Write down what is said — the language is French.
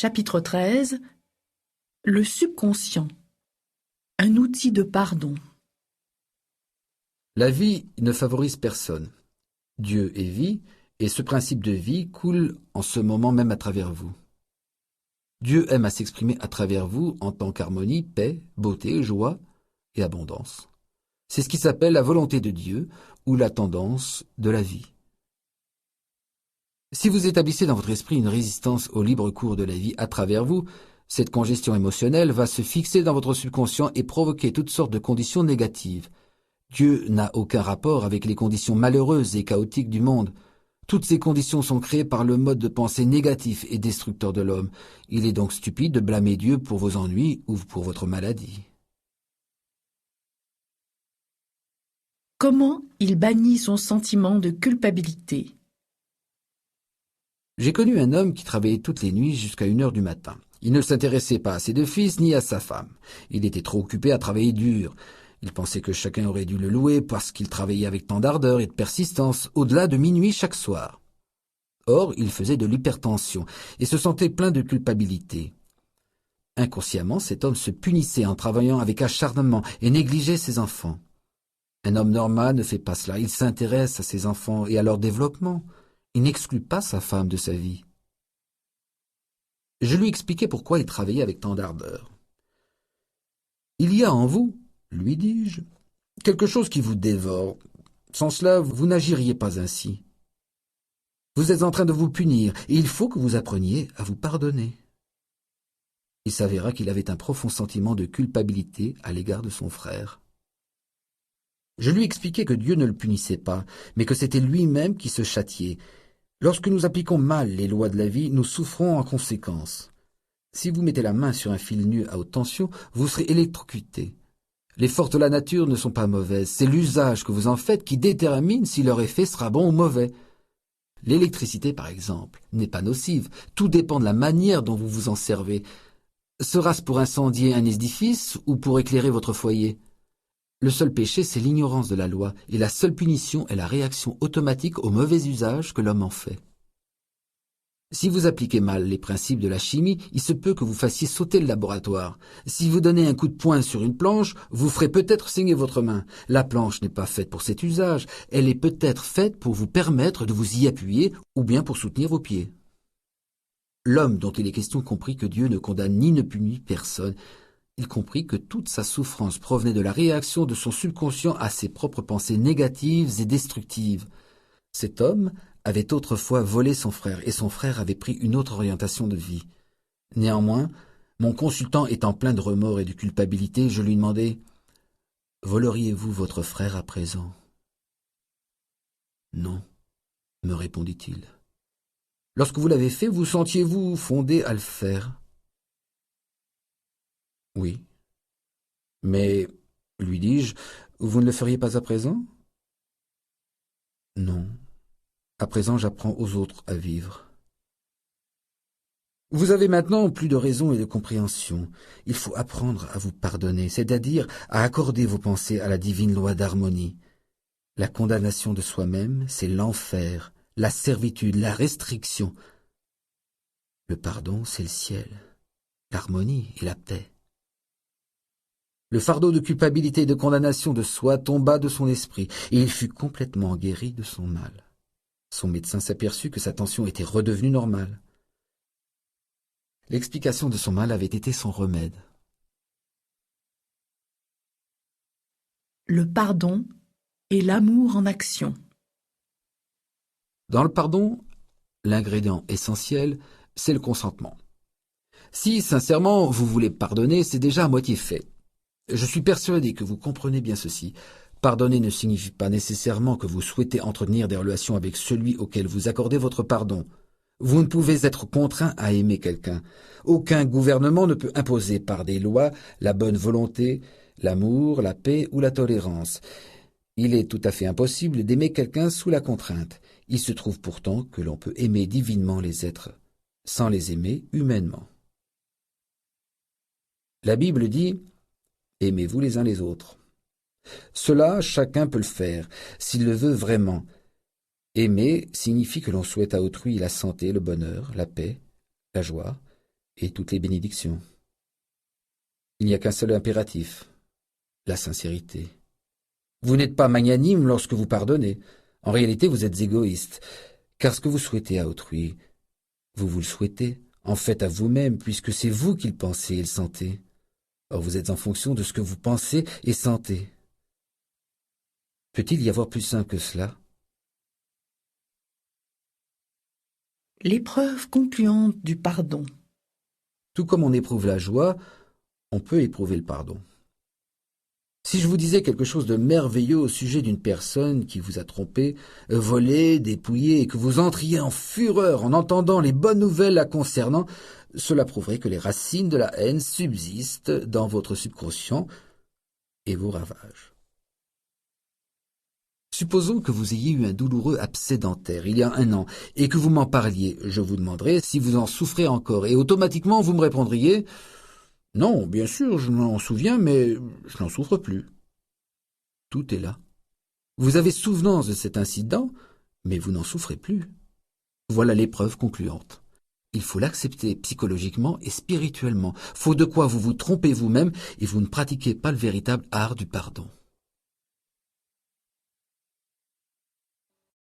Chapitre 13. Le subconscient. Un outil de pardon. La vie ne favorise personne. Dieu est vie, et ce principe de vie coule en ce moment même à travers vous. Dieu aime à s'exprimer à travers vous en tant qu'harmonie, paix, beauté, joie et abondance. C'est ce qui s'appelle la volonté de Dieu ou la tendance de la vie. Si vous établissez dans votre esprit une résistance au libre cours de la vie à travers vous, cette congestion émotionnelle va se fixer dans votre subconscient et provoquer toutes sortes de conditions négatives. Dieu n'a aucun rapport avec les conditions malheureuses et chaotiques du monde. Toutes ces conditions sont créées par le mode de pensée négatif et destructeur de l'homme. Il est donc stupide de blâmer Dieu pour vos ennuis ou pour votre maladie. Comment il bannit son sentiment de culpabilité? J'ai connu un homme qui travaillait toutes les nuits jusqu'à 1h du matin. Il ne s'intéressait pas à ses 2 fils ni à sa femme. Il était trop occupé à travailler dur. Il pensait que chacun aurait dû le louer parce qu'il travaillait avec tant d'ardeur et de persistance, au-delà de minuit chaque soir. Or, il faisait de l'hypertension et se sentait plein de culpabilité. Inconsciemment, cet homme se punissait en travaillant avec acharnement et négligeait ses enfants. Un homme normal ne fait pas cela. Il s'intéresse à ses enfants et à leur développement. Il n'exclut pas sa femme de sa vie. Je lui expliquai pourquoi il travaillait avec tant d'ardeur. « Il y a en vous, lui dis-je, quelque chose qui vous dévore. Sans cela, vous n'agiriez pas ainsi. Vous êtes en train de vous punir, et il faut que vous appreniez à vous pardonner. » Il s'avéra qu'il avait un profond sentiment de culpabilité à l'égard de son frère. Je lui expliquai que Dieu ne le punissait pas, mais que c'était lui-même qui se châtiait. Lorsque nous appliquons mal les lois de la vie, nous souffrons en conséquence. Si vous mettez la main sur un fil nu à haute tension, vous serez électrocuté. Les forces de la nature ne sont pas mauvaises, c'est l'usage que vous en faites qui détermine si leur effet sera bon ou mauvais. L'électricité, par exemple, n'est pas nocive, tout dépend de la manière dont vous vous en servez. Sera-ce pour incendier un édifice ou pour éclairer votre foyer ? Le seul péché, c'est l'ignorance de la loi, et la seule punition est la réaction automatique au mauvais usage que l'homme en fait. Si vous appliquez mal les principes de la chimie, il se peut que vous fassiez sauter le laboratoire. Si vous donnez un coup de poing sur une planche, vous ferez peut-être saigner votre main. La planche n'est pas faite pour cet usage, elle est peut-être faite pour vous permettre de vous y appuyer ou bien pour soutenir vos pieds. L'homme dont il est question comprit que Dieu ne condamne ni ne punit personne. Il comprit que toute sa souffrance provenait de la réaction de son subconscient à ses propres pensées négatives et destructives. Cet homme avait autrefois volé son frère, et son frère avait pris une autre orientation de vie. Néanmoins, mon consultant étant plein de remords et de culpabilité, je lui demandai « Voleriez-vous votre frère à présent ?» « Non, » me répondit-il. « Lorsque vous l'avez fait, vous sentiez-vous fondé à le faire ?» « Oui. » « Mais, lui dis-je, vous ne le feriez pas à présent ?» ?»« Non. À présent, j'apprends aux autres à vivre. » « Vous avez maintenant plus de raison et de compréhension. Il faut apprendre à vous pardonner, c'est-à-dire à accorder vos pensées à la divine loi d'harmonie. La condamnation de soi-même, c'est l'enfer, la servitude, la restriction. Le pardon, c'est le ciel, l'harmonie et la paix. Le fardeau de culpabilité et de condamnation de soi tomba de son esprit, et il fut complètement guéri de son mal. Son médecin s'aperçut que sa tension était redevenue normale. L'explication de son mal avait été son remède. Le pardon et l'amour en action. Dans le pardon, l'ingrédient essentiel, c'est le consentement. Si, sincèrement, vous voulez pardonner, c'est déjà à moitié fait. Je suis persuadé que vous comprenez bien ceci. Pardonner ne signifie pas nécessairement que vous souhaitez entretenir des relations avec celui auquel vous accordez votre pardon. Vous ne pouvez être contraint à aimer quelqu'un. Aucun gouvernement ne peut imposer par des lois la bonne volonté, l'amour, la paix ou la tolérance. Il est tout à fait impossible d'aimer quelqu'un sous la contrainte. Il se trouve pourtant que l'on peut aimer divinement les êtres sans les aimer humainement. La Bible dit « Aimez-vous les uns les autres ». Cela, chacun peut le faire, s'il le veut vraiment. Aimer signifie que l'on souhaite à autrui la santé, le bonheur, la paix, la joie, et toutes les bénédictions. Il n'y a qu'un seul impératif, la sincérité. Vous n'êtes pas magnanime lorsque vous pardonnez. En réalité, vous êtes égoïste, car ce que vous souhaitez à autrui, vous le souhaitez, en fait à vous-même, puisque c'est vous qui le pensez et le sentez. Or, vous êtes en fonction de ce que vous pensez et sentez. Peut-il y avoir plus simple que cela? L'épreuve concluante du pardon. Tout comme on éprouve la joie, on peut éprouver le pardon. Si je vous disais quelque chose de merveilleux au sujet d'une personne qui vous a trompé, volé, dépouillé, et que vous entriez en fureur en entendant les bonnes nouvelles la concernant, cela prouverait que les racines de la haine subsistent dans votre subconscient et vous ravagent. Supposons que vous ayez eu un douloureux abcès dentaire il y a 1 an et que vous m'en parliez. Je vous demanderai si vous en souffrez encore et automatiquement vous me répondriez « Non, bien sûr, je m'en souviens, mais je n'en souffre plus. » Tout est là. Vous avez souvenance de cet incident, mais vous n'en souffrez plus. Voilà l'épreuve concluante. Il faut l'accepter psychologiquement et spirituellement, faute de quoi vous vous trompez vous-même et vous ne pratiquez pas le véritable art du pardon.